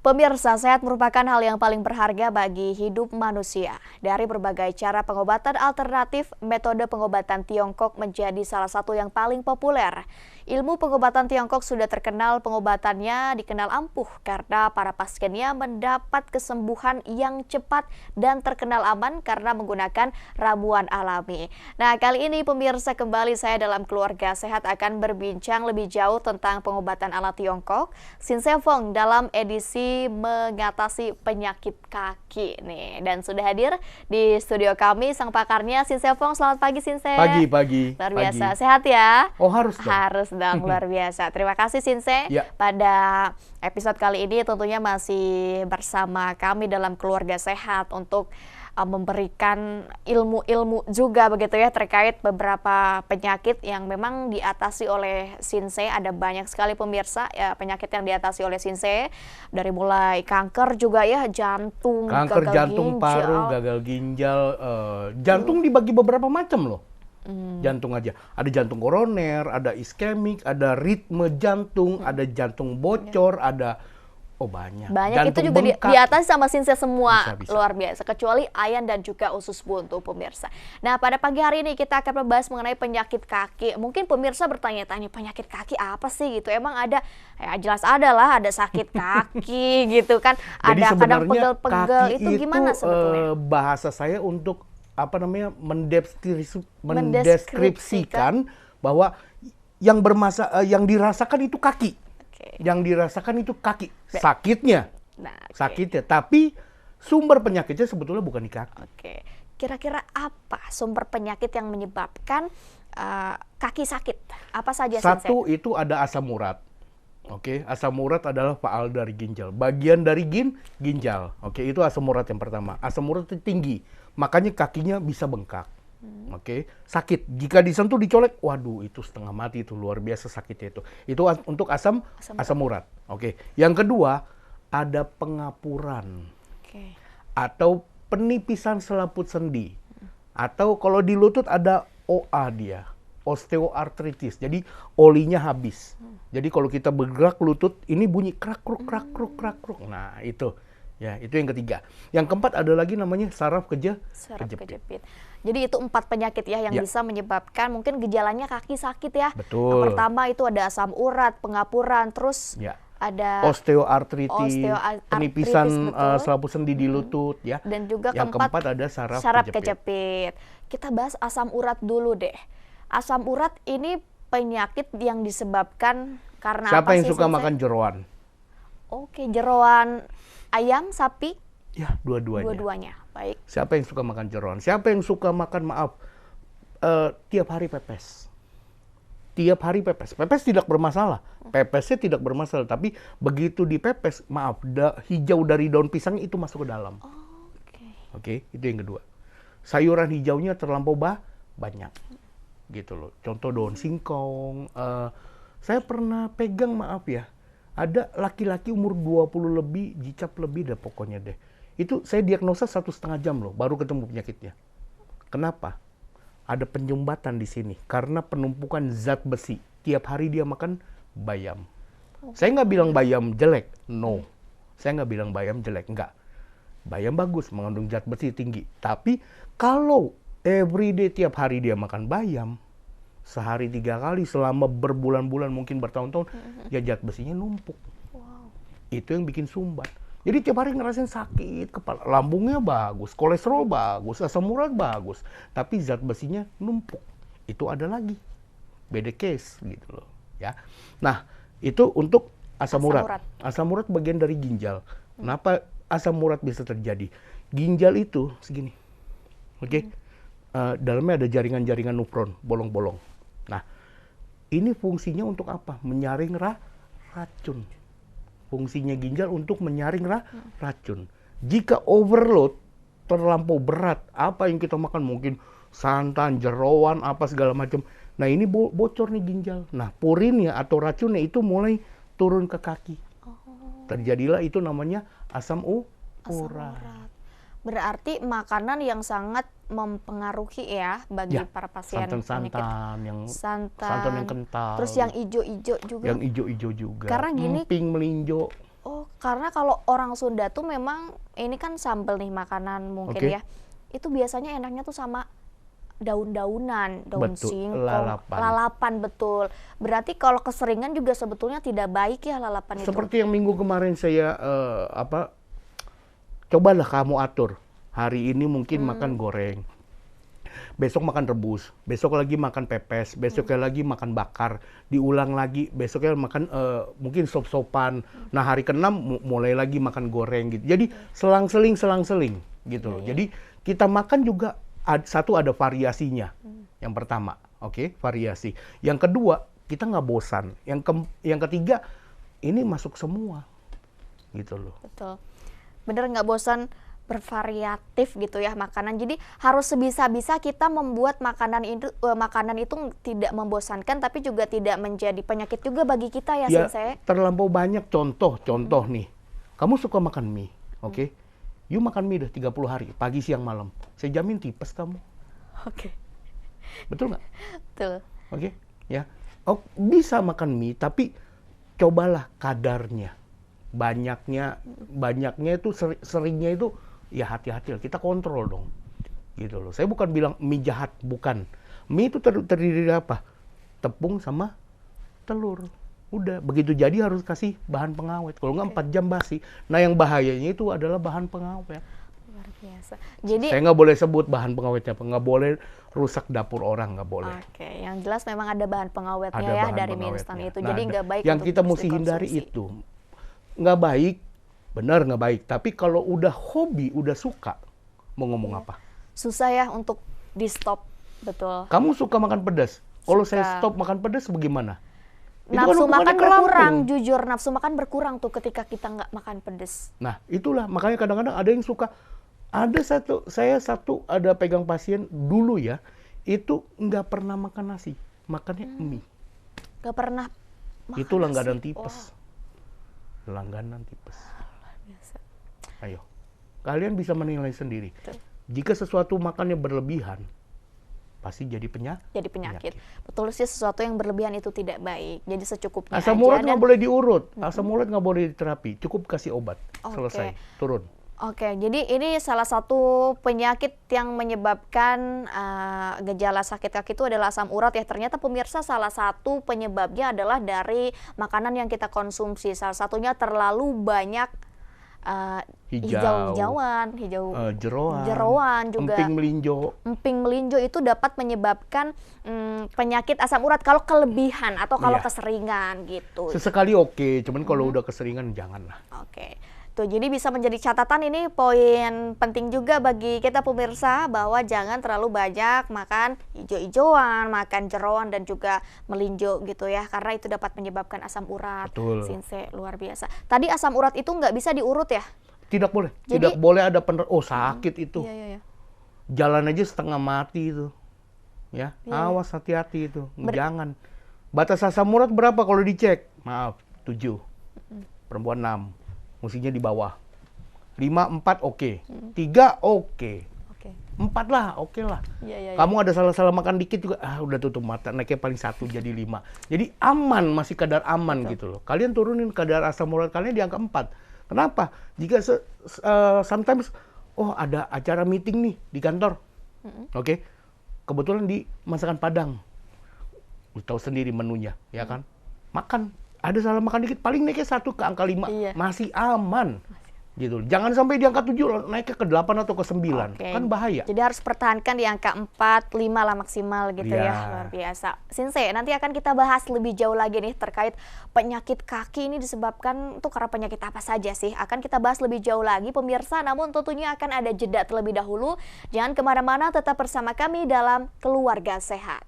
Pemirsa, sehat merupakan hal yang paling berharga bagi hidup manusia. Dari berbagai cara pengobatan alternatif, metode pengobatan Tiongkok menjadi salah satu yang paling populer. Ilmu pengobatan Tiongkok sudah terkenal, pengobatannya dikenal ampuh karena para pasiennya mendapat kesembuhan yang cepat dan terkenal aman karena menggunakan ramuan alami. Nah, kali ini pemirsa, kembali saya dalam Keluarga Sehat akan berbincang lebih jauh tentang pengobatan ala Tiongkok. Sin Se Fong dalam edisi mengatasi penyakit kaki nih, dan sudah hadir di studio kami sang pakarnya Sin Se Fong. Selamat pagi Sin Se. Pagi. Luar biasa, sehat ya? Oh, harus dong. Harus dong, luar biasa. Terima kasih Sin Se. Ya. Pada episode kali ini tentunya masih bersama kami dalam Keluarga Sehat untuk memberikan ilmu-ilmu juga begitu ya terkait beberapa penyakit yang memang diatasi oleh Sin Se. Ada banyak sekali pemirsa ya penyakit yang diatasi oleh Sin Se, dari mulai kanker juga ya, jantung, kanker gagal jantung, ginjal. paru, gagal ginjal, jantung dibagi beberapa macam loh. Jantung aja, ada jantung koroner, ada iskemik, ada ritme jantung, ada jantung bocor, ada banyak. Banyak itu jantung juga bengkak. diatasi sama Sin Se semua. Bisa. Luar biasa, kecuali ayan dan juga usus buntu pemirsa. Nah, pada pagi hari ini kita akan membahas mengenai penyakit kaki. Mungkin pemirsa bertanya-tanya, penyakit kaki apa sih gitu? Emang ada? Ya jelas ada lah, ada sakit kaki gitu kan. Jadi Ada kadang sebenarnya pegel-pegel, kaki itu gimana sebetulnya? bahasa saya untuk mendeskripsikan bahwa yang dirasakan itu kaki. Yang dirasakan itu kaki, sakitnya. Sakitnya, tapi sumber penyakitnya sebetulnya bukan di kaki. Oke. Kira-kira apa sumber penyakit yang menyebabkan kaki sakit? Apa saja, Sin Se? Satu itu ada asam urat. Oke, asam urat adalah faal dari ginjal. Bagian dari ginjal. Oke, itu asam urat yang pertama. Asam urat itu tinggi, makanya kakinya bisa bengkak. Oke, sakit. Jika disentuh, dicolek, waduh, itu setengah mati, itu luar biasa sakitnya itu. Itu untuk asam urat. Oke. Yang kedua, ada pengapuran. Oke. Atau penipisan selaput sendi. Atau kalau di lutut ada OA dia, osteoartritis. Jadi olinya habis. Jadi kalau kita bergerak lutut, ini bunyi krak kruk. Nah, itu. Ya, itu yang ketiga. Yang keempat ada lagi namanya saraf kejepit. Jadi itu 4 penyakit ya yang bisa menyebabkan mungkin gejalanya kaki sakit ya. Betul. Yang pertama itu ada asam urat, pengapuran, terus ada osteoartritis, penipisan selaput sendi di lutut ya. Dan juga yang keempat ada saraf kejepit. Kita bahas asam urat dulu deh. Asam urat ini penyakit yang disebabkan karena siapa apa yang sih, suka Sin Se? makan jeroan? Oke, jeroan ayam, sapi? Ya, dua-duanya. Dua-duanya, baik. Siapa yang suka makan jeroan? Siapa yang suka makan, tiap hari pepes? Tiap hari pepes. Pepes tidak bermasalah. Pepesnya tidak bermasalah. Tapi begitu dipepes, hijau dari daun pisang itu masuk ke dalam. Oke, itu yang kedua. Sayuran hijaunya terlampau banyak. Gitu loh. Contoh daun singkong. Saya pernah pegang, ada laki-laki umur 20 lebih, jicap lebih dah pokoknya deh. Itu saya diagnosa 1,5 jam loh, baru ketemu penyakitnya. Kenapa? Ada penyumbatan di sini, karena penumpukan zat besi. Tiap hari dia makan bayam. Saya nggak bilang bayam jelek, no. Saya nggak bilang bayam jelek, enggak. Bayam bagus, mengandung zat besi tinggi. Tapi kalau everyday tiap hari dia makan bayam, sehari 3 kali selama berbulan-bulan, mungkin bertahun-tahun, ya zat besinya numpuk. Itu yang bikin sumbat. Jadi tiap hari ngerasain sakit kepala, lambungnya bagus, kolesterol bagus, asam urat bagus, tapi zat besinya numpuk. Itu ada lagi, beda case gitu loh, ya. Nah, itu untuk asam urat. Asam urat bagian dari ginjal. Kenapa asam urat bisa terjadi? Ginjal itu segini, oke? Dalamnya ada jaringan-jaringan nefron, bolong-bolong. Nah, ini fungsinya untuk apa? Menyaring racun. Fungsinya ginjal untuk menyaring racun. Jika overload, terlampau berat, apa yang kita makan mungkin santan, jeroan, apa segala macam. Nah, ini bocor nih ginjal. Nah, purinnya atau racunnya itu mulai turun ke kaki. Terjadilah itu namanya asam urat. Berarti makanan yang sangat mempengaruhi ya bagi para pasien santan yang kental. Terus yang ijo-ijo juga. Yang ijo-ijo juga. Karena gini, emping, melinjo. Oh, karena kalau orang Sunda tuh memang ini kan sambel nih makanan mungkin Oke. ya. Itu biasanya enaknya tuh sama daun-daunan, daun Betul, singkong, lalapan. lalapan betul. Berarti kalau keseringan juga sebetulnya tidak baik ya lalapan itu. Seperti yang minggu kemarin saya cobalah kamu atur. Hari ini mungkin makan goreng, besok makan rebus, besok lagi makan pepes, besoknya lagi makan bakar, diulang lagi, besoknya makan mungkin sop-sopan. Nah hari ke-6 mulai lagi makan goreng gitu. Jadi selang-seling gitu loh. Jadi kita makan juga satu ada variasinya. Yang pertama, oke, variasi. Yang kedua, kita nggak bosan. Yang ketiga, ini masuk semua gitu loh. Betul. Bener nggak bosan, bervariatif gitu ya makanan. Jadi harus sebisa-bisa kita membuat makanan itu tidak membosankan tapi juga tidak menjadi penyakit juga bagi kita ya, Ya, Sensei. terlampau banyak contoh nih. Kamu suka makan mie, oke? You makan mie udah 30 hari, pagi, siang, malam. Saya jamin tipes kamu. Oke. Betul nggak? Betul. Oke, ya. Oh, bisa makan mie, tapi cobalah kadarnya. Banyaknya itu seringnya itu ya hati-hati lah. Kita kontrol dong. Gitu loh. Saya bukan bilang mie jahat, bukan. Mie itu terdiri dari apa? Tepung sama telur. Udah, begitu jadi harus kasih bahan pengawet. Kalau nggak 4 jam basi. Nah, yang bahayanya itu adalah bahan pengawet. Luar biasa. Jadi Saya nggak boleh sebut bahan pengawetnya apa. Nggak boleh rusak dapur orang, nggak boleh. oke, yang jelas memang ada bahan pengawetnya Ada ya bahan dari mie instan pengawetnya. itu. Nah, Jadi nggak baik yang untuk kita terus mesti hindari dikonsumsi. itu. Nggak baik, benar nggak baik. Tapi kalau udah hobi, udah suka, mau ngomong apa? Susah ya untuk di stop, betul. Kamu suka makan pedas? Kalau Suka. saya stop makan pedas bagaimana? Itu kan Nafsu hubungannya makan ke lambung. berkurang, jujur nafsu makan berkurang tuh ketika kita nggak makan pedes. Nah, itulah makanya kadang-kadang ada yang suka. Saya ada pegang pasien dulu ya, itu nggak pernah makan nasi, makannya mie. Gak pernah makan Itu langganan nasi. tipes. Langganan tipes. Biasa. Ayo, kalian bisa menilai sendiri. Betul. Jika sesuatu makannya berlebihan, pasti jadi Jadi penyakit. Betul sih, sesuatu yang berlebihan itu tidak baik. Jadi secukupnya Asam aja. urat nggak Dan boleh diurut, asam urat nggak boleh diterapi, cukup kasih obat, Oke. selesai, turun. Oke, jadi ini salah satu penyakit yang menyebabkan gejala sakit kaki itu adalah asam urat ya. Ternyata pemirsa salah satu penyebabnya adalah dari makanan yang kita konsumsi. Salah satunya terlalu banyak hijau-hijauan, jeroan juga. Emping melinjo. Melinjo itu dapat menyebabkan penyakit asam urat kalau kelebihan atau kalau Iya. keseringan gitu. Sesekali oke, cuman kalau udah keseringan janganlah. Oke. Tuh, jadi bisa menjadi catatan ini poin penting juga bagi kita pemirsa bahwa jangan terlalu banyak makan hijau-hijauan, makan jeroan dan juga melinjo gitu ya, karena itu dapat menyebabkan asam urat. Betul. Sinse, luar biasa. Tadi asam urat itu nggak bisa diurut ya? Tidak boleh, Jadi- tidak boleh ada sakit itu. Iya. Jalan aja setengah mati itu. Ya, Iya. awas hati-hati itu. Jangan. Batas asam urat berapa kalau dicek? Maaf, 7. Perempuan 6. Mestinya di bawah. 5, 4 oke. 3 oke. Oke. 4 lah, oke lah. Iya. Kamu ada salah-salah makan dikit juga, udah tutup mata, naiknya paling 1 jadi 5. Jadi aman, masih kadar aman gitu loh. Kalian turunin kadar asam urat kalian di angka 4. Kenapa? Jika sometimes, ada acara meeting nih di kantor. Oke. Kebetulan di masakan Padang. Lu tahu sendiri menunya, ya kan? Makan. Ada salah makan dikit, paling naiknya 1 ke angka 5. Iya. Masih aman. Gitu. Jangan sampai di angka 7, naiknya ke 8 atau ke 9. Oke. Kan bahaya. Jadi harus pertahankan di angka 4, 5 lah maksimal gitu ya. Iya. Luar biasa. Sinse, nanti akan kita bahas lebih jauh lagi nih terkait penyakit kaki ini disebabkan tuh karena penyakit apa saja sih. Akan kita bahas lebih jauh lagi pemirsa, namun tentunya akan ada jeda terlebih dahulu. Jangan kemana-mana, tetap bersama kami dalam Keluarga Sehat.